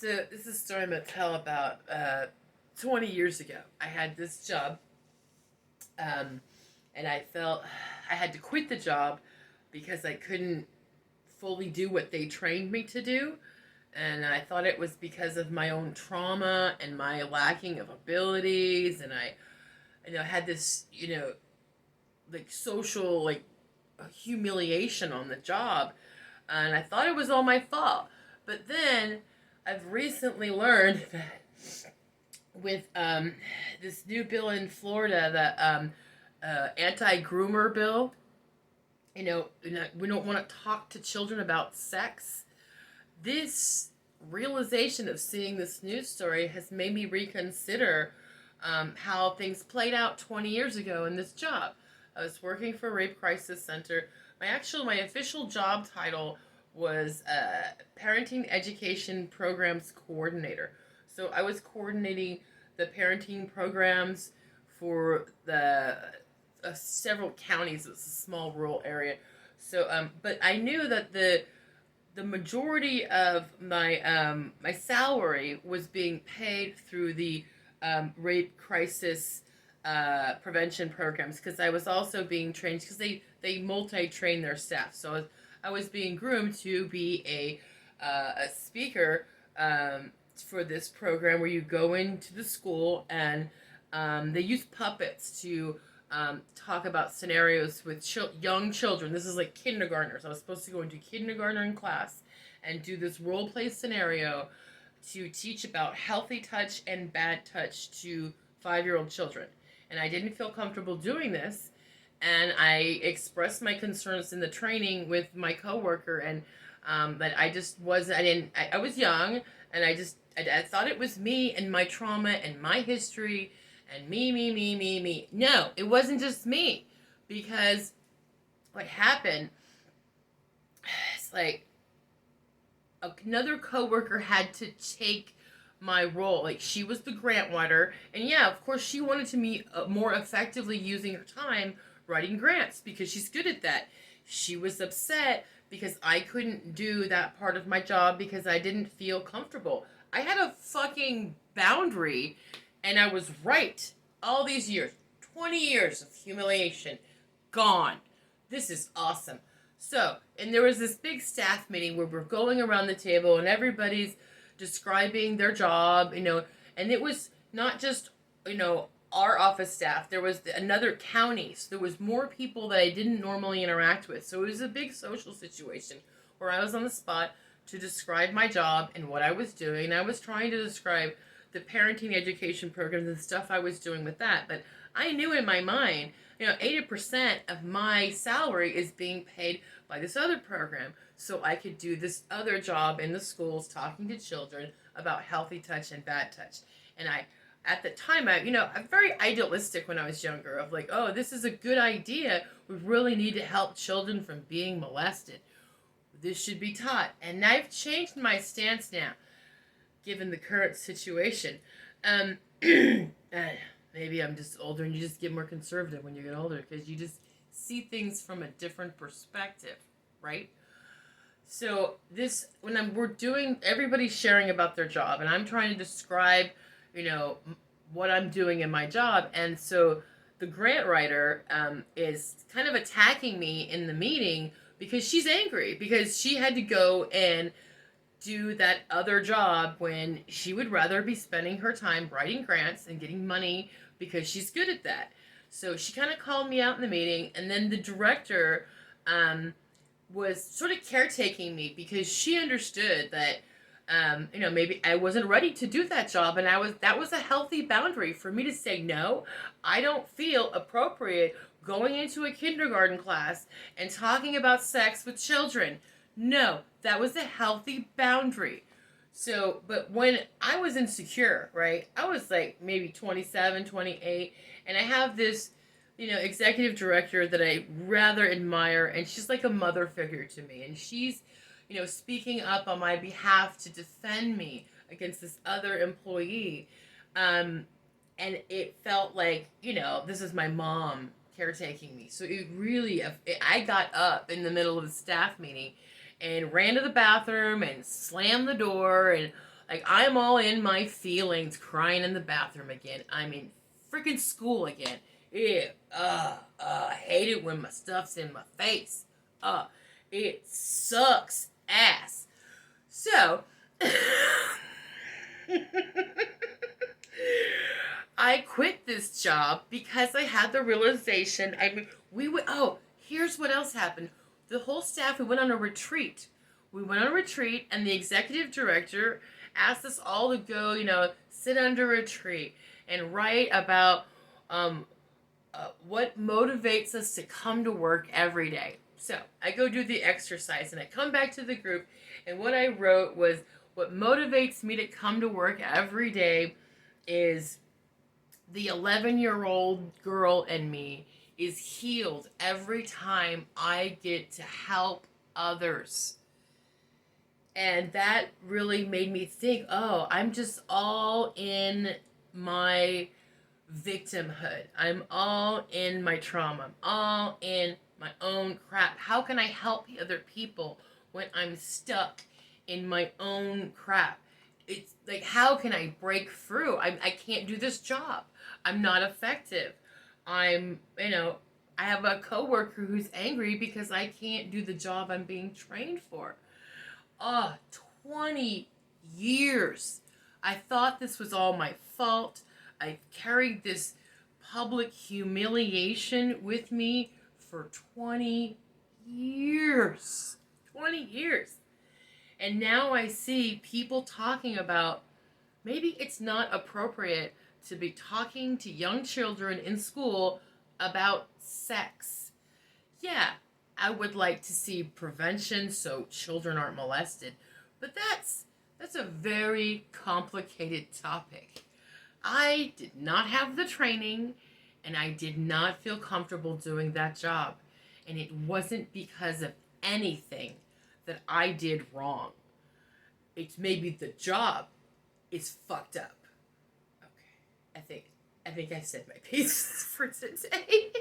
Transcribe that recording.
So this is a story I'm going to tell about 20 years ago. I had this job, um, and I felt I had to quit the job because I couldn't fully do what they trained me to do. And I thought it was because of my own trauma and my lacking of abilities. And I had this, like social, like humiliation on the job. And I thought it was all my fault. But then I've recently learned that with this new bill in Florida, the anti-groomer bill, we don't want to talk to children about sex. This realization of seeing this news story has made me reconsider how things played out 20 years ago in this job. I was working for a rape crisis center. My official job title was parenting education programs coordinator. So I was coordinating the parenting programs for the several counties. It's a small rural area. So, but I knew that the majority of my salary was being paid through the rape crisis prevention programs, because I was also being trained, because they multi-train their staff. So I was being groomed to be a speaker for this program where you go into the school and they use puppets to talk about scenarios with young children. This is like kindergartners. I was supposed to go into kindergartner class and do this role play scenario to teach about healthy touch and bad touch to 5-year-old children. And I didn't feel comfortable doing this, and I expressed my concerns in the training with my coworker, and that I just was I was young, and I thought it was me and my trauma and my history and me. No, it wasn't just me, because what happened is like another coworker had to take my role. Like, she was the grant writer, and yeah, of course, she wanted to be more effectively using her time writing grants because she's good at that. She was upset because I couldn't do that part of my job because I didn't feel comfortable. I had a fucking boundary, and I was right. All these years, 20 years of humiliation, gone. This is awesome. So, and there was this big staff meeting where we're going around the table and everybody's describing their job, and it was not just, our office staff. There was another county, so there was more people that I didn't normally interact with. So it was a big social situation where I was on the spot to describe my job and what I was doing. And I was trying to describe the parenting education programs and stuff I was doing with that. But I knew in my mind, 80% of my salary is being paid by this other program, so I could do this other job in the schools talking to children about healthy touch and bad touch. And at the time, I'm very idealistic when I was younger, of like, oh, this is a good idea. We really need to help children from being molested. This should be taught. And I've changed my stance now, given the current situation. Maybe I'm just older and you just get more conservative when you get older, because you just see things from a different perspective, right? So everybody's sharing about their job, and I'm trying to describe, what I'm doing in my job. And so the grant writer is kind of attacking me in the meeting because she's angry because she had to go and do that other job when she would rather be spending her time writing grants and getting money because she's good at that. So she kind of called me out in the meeting, and then the director was sort of caretaking me because she understood that maybe I wasn't ready to do that job, and that was a healthy boundary for me to say, no, I don't feel appropriate going into a kindergarten class and talking about sex with children. No, that was a healthy boundary. So, but when I was insecure, right, I was like maybe 27, 28, and I have this, executive director that I rather admire, and she's like a mother figure to me, and she's, speaking up on my behalf to defend me against this other employee. And it felt like, this is my mom caretaking me. So I got up in the middle of the staff meeting and ran to the bathroom and slammed the door and Like, I'm all in my feelings, crying in the bathroom again. I'm in freaking school again. Ew. I hate it when my stuff's in my face. It sucks ass. So, I quit this job because I had the realization. I mean, here's what else happened. The whole staff, we went on a retreat. We went on a retreat, and the executive director asked us all to go, sit under a tree and write about what motivates us to come to work every day. So I go do the exercise, and I come back to the group, and what I wrote was, what motivates me to come to work every day is the 11-year-old girl in me is healed every time I get to help others. And that really made me think, I'm just all in my victimhood. I'm all in my trauma. I'm all in my own crap. How can I help other people when I'm stuck in my own crap? It's like, how can I break through? I can't do this job. I'm not effective. I have a coworker who's angry because I can't do the job I'm being trained for. 20 years. I thought this was all my fault. I carried this public humiliation with me for 20 years. 20 years. And now I see people talking about, maybe it's not appropriate to be talking to young children in school about sex. Yeah, I would like to see prevention so children aren't molested, but that's a very complicated topic. I did not have the training, and I did not feel comfortable doing that job. And it wasn't because of anything that I did wrong. It's maybe the job is fucked up. Okay, I think I said my piece for today.